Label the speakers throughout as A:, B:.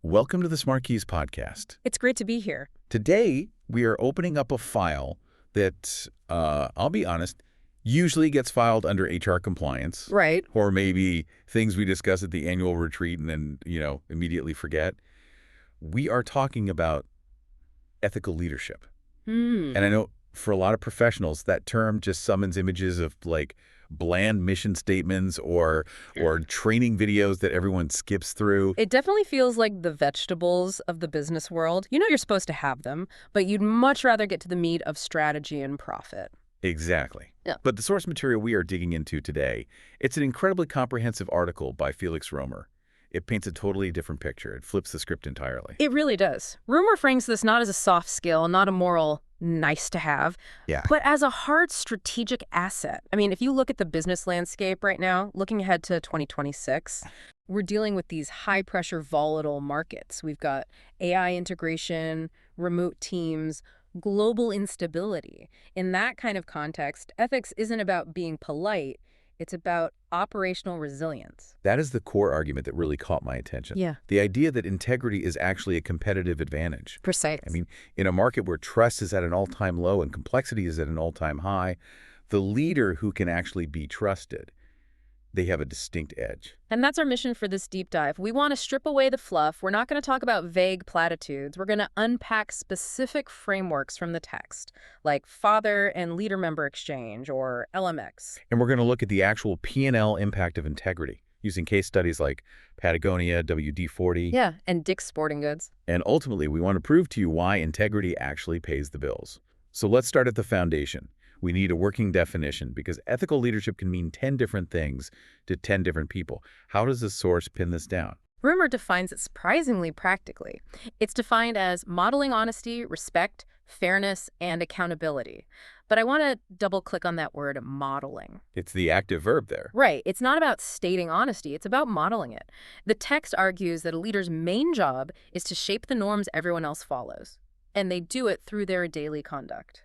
A: Welcome to the SmartKeys podcast.
B: It's great to be here.
A: Today, we are opening up a file that, I'll be honest, usually gets filed under HR compliance.
B: Right.
A: Or maybe things we discuss at the annual retreat and then, immediately forget. We are talking about ethical leadership. And I know for a lot of professionals, that term just summons images of bland mission statements or training videos that everyone skips through.
B: It definitely feels like the vegetables of the business world. You know you're supposed to have them, but you'd much rather get to the meat of strategy and profit.
A: Exactly.
B: Yeah.
A: But the source material we are digging into today, it's an incredibly comprehensive article by Felix Römer. It paints a totally different picture. It flips the script entirely.
B: It really does. Römer frames this not as a soft skill, not a moral nice to have, but as a hard strategic asset. I mean, if you look at the business landscape right now, looking ahead to 2026, we're dealing with these high-pressure, volatile markets. We've got AI integration, remote teams, global instability. In that kind of context, ethics isn't about being polite. It's about operational resilience.
A: That is the core argument that really caught my attention.
B: Yeah.
A: The idea that integrity is actually a competitive advantage.
B: Precise.
A: I mean, in a market where trust is at an all-time low and complexity is at an all-time high, the leader who can actually be trusted, they have a distinct edge.
B: And that's our mission for this deep dive. We want to strip away the fluff. We're not going to talk about vague platitudes. We're going to unpack specific frameworks from the text, like father and leader member exchange or LMX.
A: And we're going to look at the actual P&L impact of integrity, using case studies like Patagonia, WD-40.
B: Yeah, and Dick's Sporting Goods.
A: And ultimately, we want to prove to you why integrity actually pays the bills. So let's start at the foundation. We need a working definition because ethical leadership can mean 10 different things to 10 different people. How does the source pin this down?
B: Römer defines it surprisingly practically. It's defined as modeling honesty, respect, fairness, and accountability. But I want to double-click on that word modeling.
A: It's the active verb there.
B: Right. It's not about stating honesty. It's about modeling it. The text argues that a leader's main job is to shape the norms everyone else follows, and they do it through their daily conduct.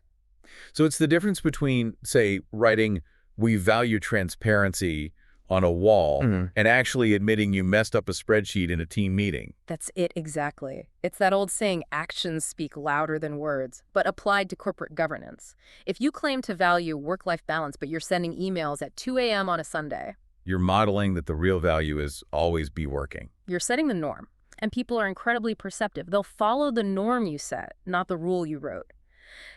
A: So it's the difference between, say, writing, "We value transparency" on a wall and actually admitting you messed up a spreadsheet in a team meeting.
B: That's it exactly. It's that old saying, actions speak louder than words, but applied to corporate governance. If you claim to value work-life balance, but you're sending emails at 2 a.m. on a Sunday,
A: You're modeling that the real value is always be working.
B: you're setting the norm. And people are incredibly perceptive. They'll follow the norm you set, not the rule you wrote.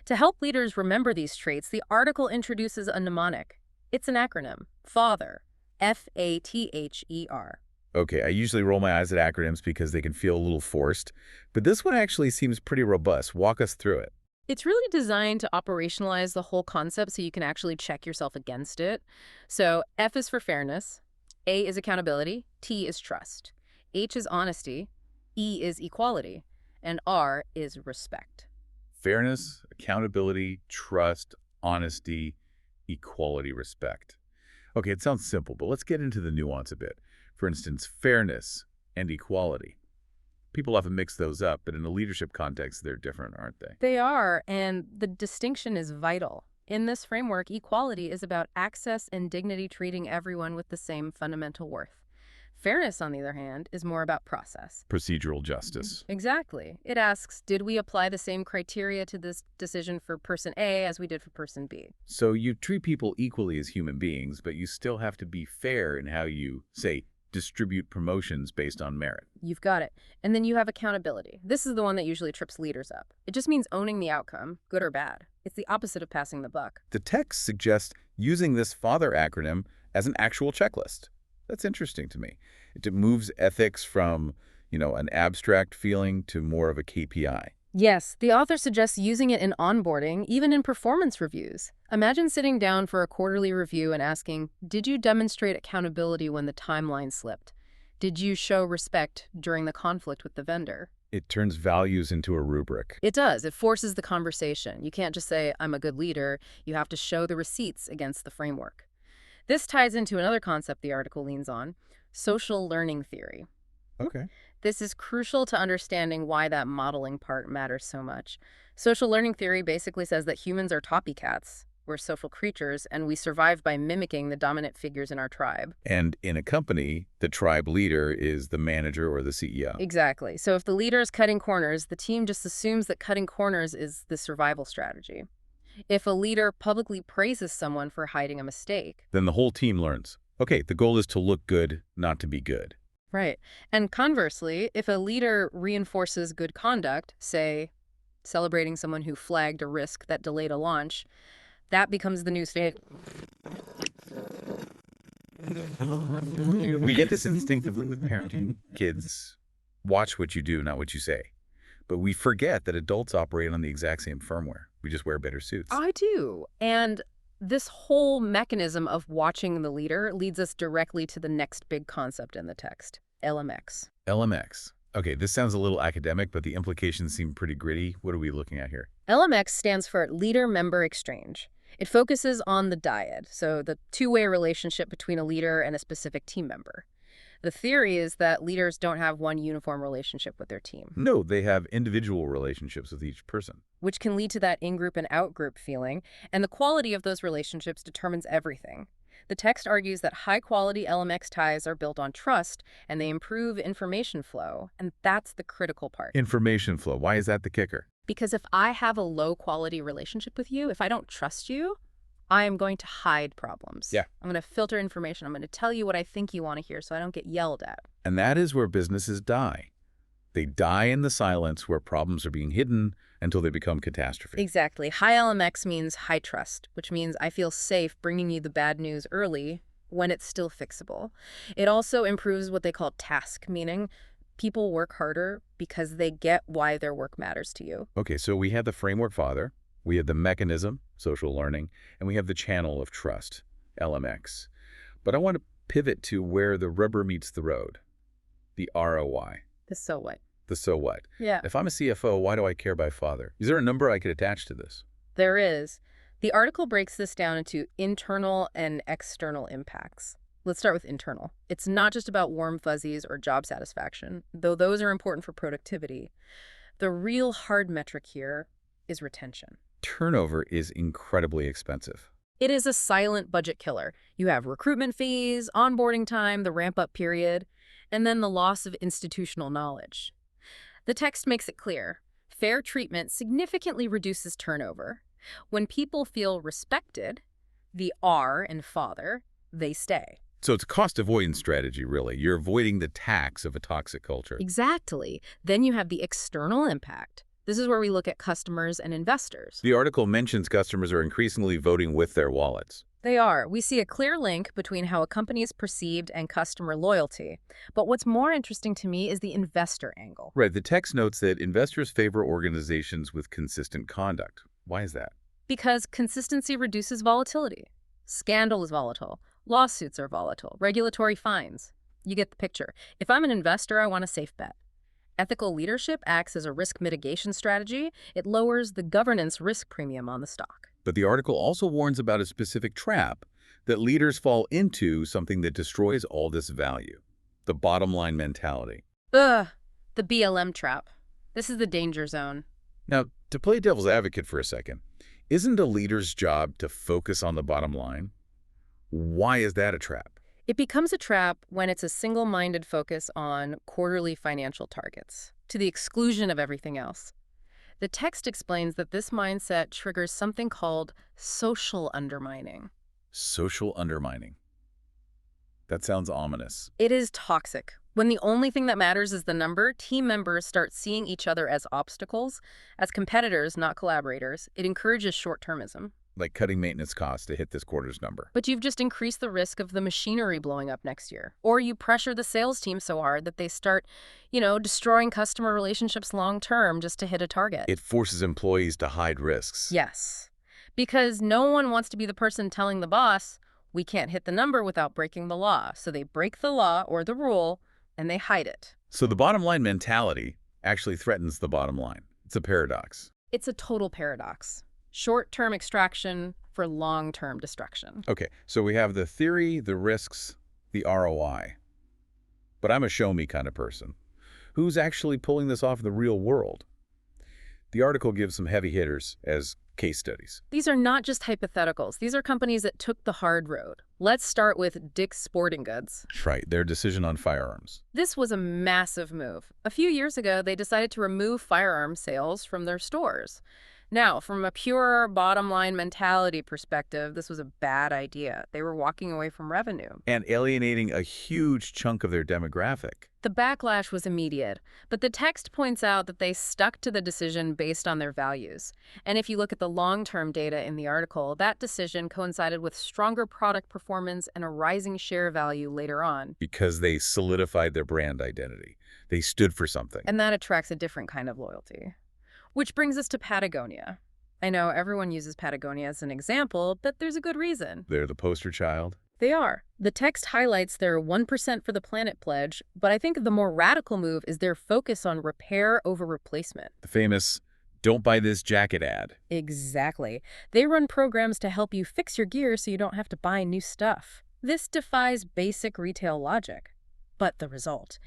B: To help leaders remember these traits, the article introduces a mnemonic. It's an acronym, FATHER, F-A-T-H-E-R.
A: Okay, I usually roll my eyes at acronyms because they can feel a little forced, but this one actually seems pretty robust. Walk us through it.
B: It's really designed to operationalize the whole concept so you can actually check yourself against it. So F is for fairness, A is accountability, T is trust, H is honesty, E is equality, and R is respect.
A: Fairness, accountability, trust, honesty, equality, respect. Okay, it sounds simple, but let's get into the nuance a bit. For instance, fairness and equality. People often mix those up, but in a leadership context, they're different, aren't they?
B: They are, and the distinction is vital. In this framework, equality is about access and dignity, treating everyone with the same fundamental worth. Fairness, on the other hand, is more about process.
A: Procedural justice.
B: Exactly. It asks, did we apply the same criteria to this decision for person A as we did for person B?
A: So you treat people equally as human beings, but you still have to be fair in how you, say, distribute promotions based on merit.
B: You've got it. And then you have accountability. This is the one that usually trips leaders up. It just means owning the outcome, good or bad. It's the opposite of passing the buck.
A: The text suggests using this FATHER acronym as an actual checklist. That's interesting to me. It moves ethics from, an abstract feeling to more of a KPI.
B: Yes, the author suggests using it in onboarding, even in performance reviews. Imagine sitting down for a quarterly review and asking, did you demonstrate accountability when the timeline slipped? Did you show respect during the conflict with the vendor?
A: It turns values into a rubric.
B: It does. It forces the conversation. You can't just say, I'm a good leader. You have to show the receipts against the framework. This ties into another concept the article leans on, social learning theory.
A: Okay.
B: This is crucial to understanding why that modeling part matters so much. Social learning theory basically says that humans are copycats. We're social creatures, and we survive by mimicking the dominant figures in our tribe.
A: And in a company, the tribe leader is the manager or the CEO.
B: Exactly. So if the leader is cutting corners, the team just assumes that cutting corners is the survival strategy. If a leader publicly praises someone for hiding a mistake,
A: Then the whole team learns, okay, the goal is to look good, not to be good.
B: right. And conversely, if a leader reinforces good conduct, say, celebrating someone who flagged a risk that delayed a launch, that becomes the new state.
A: We get this instinctively with parenting. Kids watch what you do, not what you say. But we forget that adults operate on the exact same firmware. We just wear better suits.
B: I do. And this whole mechanism of watching the leader leads us directly to the next big concept in the text, LMX.
A: LMX. Okay, this sounds a little academic, but the implications seem pretty gritty. What are we looking at here?
B: LMX stands for Leader-Member Exchange. It focuses on the dyad, so the two-way relationship between a leader and a specific team member. The theory is that leaders don't have one uniform relationship with their team.
A: No, they have individual relationships with each person.
B: Which can lead to that in-group and out-group feeling, and the quality of those relationships determines everything. The text argues that high-quality LMX ties are built on trust, and they improve information flow, and that's the critical part.
A: Information flow. Why is that the kicker?
B: Because if I have a low-quality relationship with you, if I don't trust you, I am going to hide problems.
A: Yeah.
B: I'm going to filter information. I'm going to tell you what I think you want to hear so I don't get yelled at.
A: And that is where businesses die. They die in the silence where problems are being hidden until they become catastrophe.
B: Exactly. High LMX means high trust, which means I feel safe bringing you the bad news early when it's still fixable. It also improves what they call task, meaning people work harder because they get why their work matters to you.
A: Okay, so we have the framework father, we have the mechanism, social learning, and we have the channel of trust, LMX. But I want to pivot to where the rubber meets the road, the ROI.
B: The so what?
A: The so what.
B: Yeah.
A: If I'm a CFO, why do I care by father? Is there a number I could attach to this?
B: There is. The article breaks this down into internal and external impacts. Let's start with internal. It's not just about warm fuzzies or job satisfaction, though those are important for productivity. The real hard metric here is retention.
A: Turnover is incredibly expensive.
B: It is a silent budget killer. You have recruitment fees, onboarding time, the ramp-up period, and then the loss of institutional knowledge. The text makes it clear. Fair treatment significantly reduces turnover. When people feel respected, the R in father, they stay.
A: So it's a cost avoidance strategy, really. You're avoiding the tax of a toxic culture.
B: Exactly. Then you have the external impact. This is where we look at customers and investors.
A: The article mentions customers are increasingly voting with their wallets.
B: They are. We see a clear link between how a company is perceived and customer loyalty. But what's more interesting to me is the investor angle.
A: Right. The text notes that investors favor organizations with consistent conduct. Why is that?
B: Because consistency reduces volatility. Scandal is volatile. Lawsuits are volatile. Regulatory fines. You get the picture. If I'm an investor, I want a safe bet. Ethical leadership acts as a risk mitigation strategy. It lowers the governance risk premium on the stock.
A: But the article also warns about a specific trap that leaders fall into, something that destroys all this value. The bottom line mentality.
B: The BLM trap. This is the danger zone.
A: Now, to play devil's advocate for a second, isn't a leader's job to focus on the bottom line? Why is that a trap?
B: It becomes a trap when it's a single-minded focus on quarterly financial targets, to the exclusion of everything else. The text explains that this mindset triggers something called social undermining.
A: Social undermining. That sounds ominous.
B: It is toxic. When the only thing that matters is the number, team members start seeing each other as obstacles, as competitors, not collaborators. It encourages short-termism.
A: Like cutting maintenance costs to hit this quarter's number.
B: But you've just increased the risk of the machinery blowing up next year. Or you pressure the sales team so hard that they start, destroying customer relationships long-term just to hit a target.
A: It forces employees to hide risks.
B: Yes. Because no one wants to be the person telling the boss, we can't hit the number without breaking the law. So they break the law or the rule, and they hide it.
A: So the bottom line mentality actually threatens the bottom line. It's a paradox.
B: It's a total paradox. Short-term extraction for long-term destruction.
A: Okay, so we have the theory, the risks, the ROI. But I'm a show-me kind of person. Who's actually pulling this off in the real world? The article gives some heavy hitters as case studies.
B: These are not just hypotheticals. These are companies that took the hard road. Let's start with Dick's Sporting Goods.
A: That's right, their decision on firearms.
B: This was a massive move. A few years ago, they decided to remove firearm sales from their stores. Now, from a pure bottom-line mentality perspective, this was a bad idea. They were walking away from revenue.
A: And alienating a huge chunk of their demographic.
B: The backlash was immediate, but the text points out that they stuck to the decision based on their values. And if you look at the long-term data in the article, that decision coincided with stronger product performance and a rising share value later on.
A: Because they solidified their brand identity. They stood for something.
B: And that attracts a different kind of loyalty. Which brings us to Patagonia. I know everyone uses Patagonia as an example, but there's a good reason.
A: They're the poster child.
B: They are. The text highlights their 1% for the planet pledge, but I think the more radical move is their focus on repair over replacement.
A: The famous, don't buy this jacket ad.
B: Exactly. They run programs to help you fix your gear so you don't have to buy new stuff. This defies basic retail logic. But the result?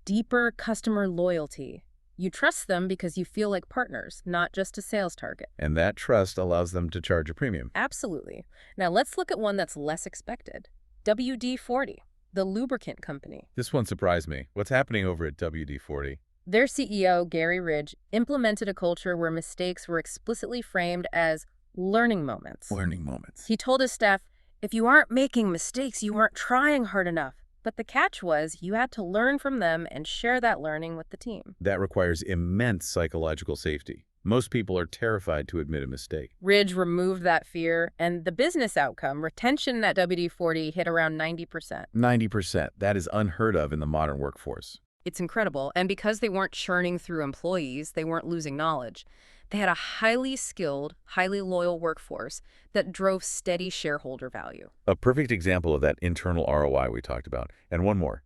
B: Deeper customer loyalty. You trust them because you feel like partners, not just a sales target.
A: And that trust allows them to charge a premium.
B: Absolutely. Now let's look at one that's less expected. WD-40, the lubricant company.
A: This one surprised me. What's happening over at WD-40?
B: Their CEO, Gary Ridge, implemented a culture where mistakes were explicitly framed as learning moments.
A: Learning moments.
B: He told his staff, if you aren't making mistakes, you aren't trying hard enough. But the catch was you had to learn from them and share that learning with the team.
A: That requires immense psychological safety. Most people are terrified to admit a mistake.
B: Ridge removed that fear, and the business outcome, retention at WD-40, hit around 90%.
A: 90%. That is unheard of in the modern workforce.
B: It's incredible. And because they weren't churning through employees, they weren't losing knowledge. They had a highly skilled, highly loyal workforce that drove steady shareholder value.
A: A perfect example of that internal ROI we talked about. And one more,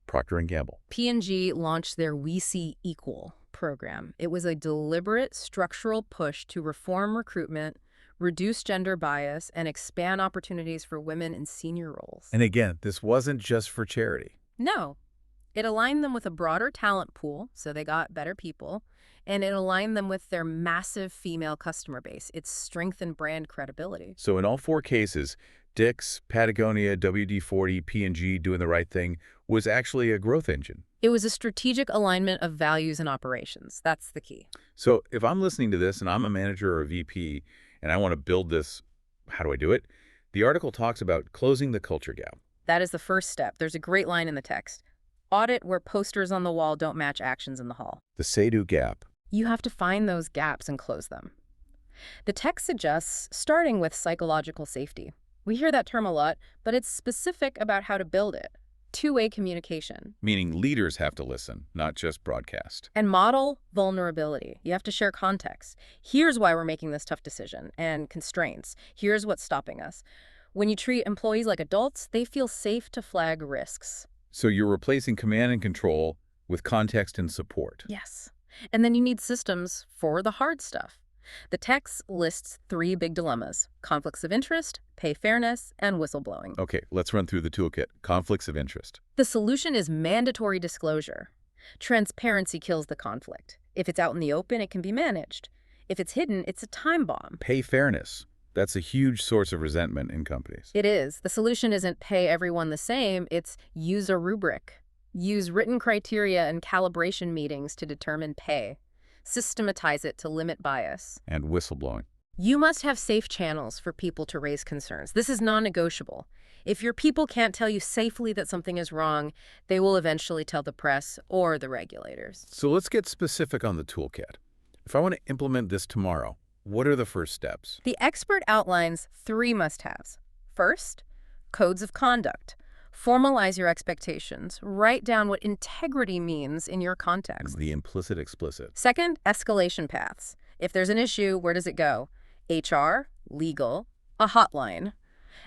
A: Procter & Gamble.
B: P&G launched their We See Equal program. It was a deliberate structural push to reform recruitment, reduce gender bias, and expand opportunities for women in senior roles.
A: And again, this wasn't just for charity.
B: No. It aligned them with a broader talent pool, so they got better people, and it aligned them with their massive female customer base. It strengthened brand credibility.
A: So in all four cases, Dick's, Patagonia, WD-40, P&G doing the right thing was actually a growth engine.
B: It was a strategic alignment of values and operations. That's the key.
A: So if I'm listening to this and I'm a manager or a VP and I want to build this, how do I do it? The article talks about closing the culture gap.
B: That is the first step. There's a great line in the text. Audit where posters on the wall don't match actions in the hall.
A: The say-do gap.
B: You have to find those gaps and close them. The text suggests starting with psychological safety. We hear that term a lot, but it's specific about how to build it. Two-way communication.
A: Meaning leaders have to listen, not just broadcast.
B: And model vulnerability. You have to share context. Here's why we're making this tough decision, and constraints. Here's what's stopping us. When you treat employees like adults, they feel safe to flag risks.
A: So you're replacing command and control with context and support.
B: Yes. And then you need systems for the hard stuff. The text lists 3 big dilemmas: conflicts of interest, pay fairness, and whistleblowing.
A: Okay, let's run through the toolkit. Conflicts of interest.
B: The solution is mandatory disclosure. Transparency kills the conflict. If it's out in the open, it can be managed. If it's hidden, it's a time bomb.
A: Pay fairness. That's a huge source of resentment in companies.
B: It is. The solution isn't pay everyone the same, it's use a rubric. Use written criteria and calibration meetings to determine pay. Systematize it to limit bias.
A: And whistleblowing.
B: You must have safe channels for people to raise concerns. This is non-negotiable. If your people can't tell you safely that something is wrong, they will eventually tell the press or the regulators.
A: So let's get specific on the toolkit. If I want to implement this tomorrow, what are the first steps?
B: The expert outlines 3 must-haves. First, codes of conduct. Formalize your expectations. Write down what integrity means in your context.
A: The implicit explicit.
B: Second, escalation paths. If there's an issue, where does it go? HR, legal, a hotline.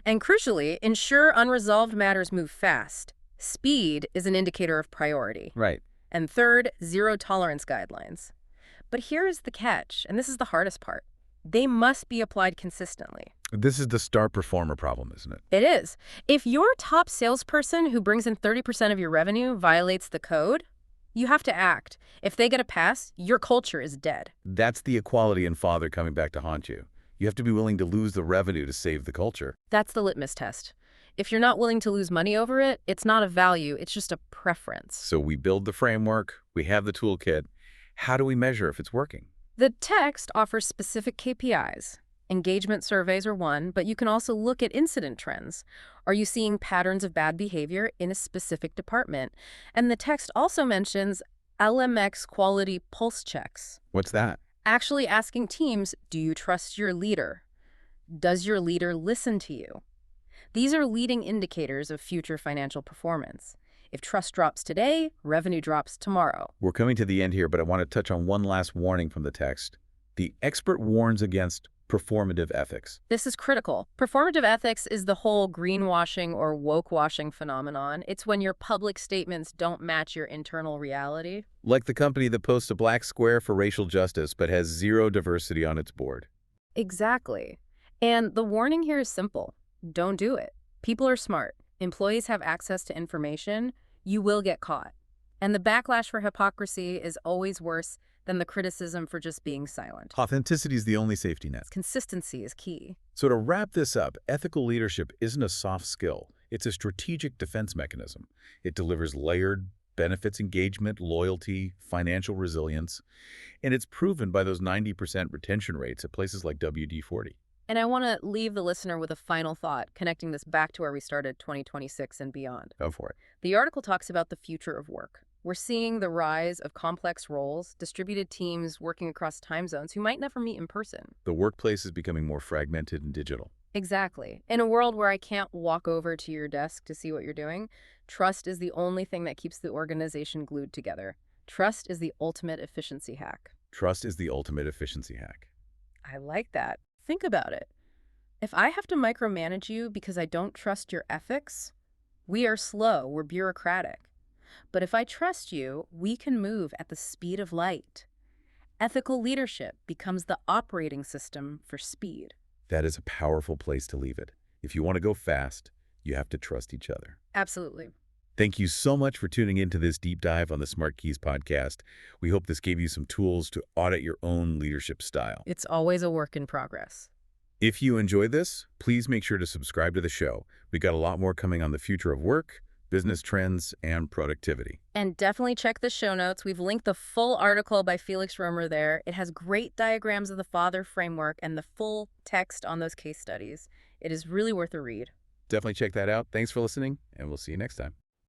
B: And crucially, ensure unresolved matters move fast. Speed is an indicator of priority.
A: Right.
B: And third, zero tolerance guidelines. But here is the catch, and this is the hardest part. They must be applied consistently.
A: This is the star performer problem, isn't it?
B: It is. If your top salesperson who brings in 30% of your revenue violates the code, You have to act. If they get a pass, your culture is dead.
A: That's the equality in father coming back to haunt you. You have to be willing to lose the revenue to save the culture.
B: That's the litmus test. If you're not willing to lose money over it, it's not a value, it's just a preference.
A: So we build the framework, we have the toolkit. How do we measure if it's working?
B: The text offers specific KPIs. Engagement surveys are one, but you can also look at incident trends. Are you seeing patterns of bad behavior in a specific department? And the text also mentions LMX quality pulse checks.
A: What's that?
B: Actually asking teams, do you trust your leader? Does your leader listen to you? These are leading indicators of future financial performance. If trust drops today, revenue drops tomorrow.
A: We're coming to the end here, but I want to touch on one last warning from the text. The expert warns against performative ethics.
B: This is critical. Performative ethics is the whole greenwashing or woke-washing phenomenon. It's when your public statements don't match your internal reality.
A: Like the company that posts a black square for racial justice but has zero diversity on its board.
B: Exactly. And the warning here is simple. Don't do it. People are smart. Employees have access to information. You will get caught. And the backlash for hypocrisy is always worse than the criticism for just being silent.
A: Authenticity is the only safety net.
B: Consistency is key.
A: So to wrap this up, ethical leadership isn't a soft skill. It's a strategic defense mechanism. It delivers layered benefits, engagement, loyalty, financial resilience, and it's proven by those 90% retention rates at places like WD-40.
B: And I want to leave the listener with a final thought, connecting this back to where we started 2026 and beyond.
A: Go for it.
B: The article talks about the future of work. We're seeing the rise of complex roles, distributed teams working across time zones who might never meet in person.
A: The workplace is becoming more fragmented and digital.
B: Exactly. In a world where I can't walk over to your desk to see what you're doing, trust is the only thing that keeps the organization glued together. Trust is the ultimate efficiency hack.
A: Trust is the ultimate efficiency hack.
B: I like that. Think about it. If I have to micromanage you because I don't trust your ethics, we are slow, we're bureaucratic. But if I trust you, we can move at the speed of light. Ethical leadership becomes the operating system for speed.
A: That is a powerful place to leave it. If you want to go fast, you have to trust each other.
B: Absolutely.
A: Thank you so much for tuning into this deep dive on the SmartKeys podcast. We hope this gave you some tools to audit your own leadership style.
B: It's always a work in progress.
A: If you enjoyed this, please make sure to subscribe to the show. We got a lot more coming on the future of work, business trends, and productivity.
B: And definitely check the show notes. We've linked the full article by Felix Römer there. It has great diagrams of the father framework and the full text on those case studies. It is really worth a read.
A: Definitely check that out. Thanks for listening, and we'll see you next time.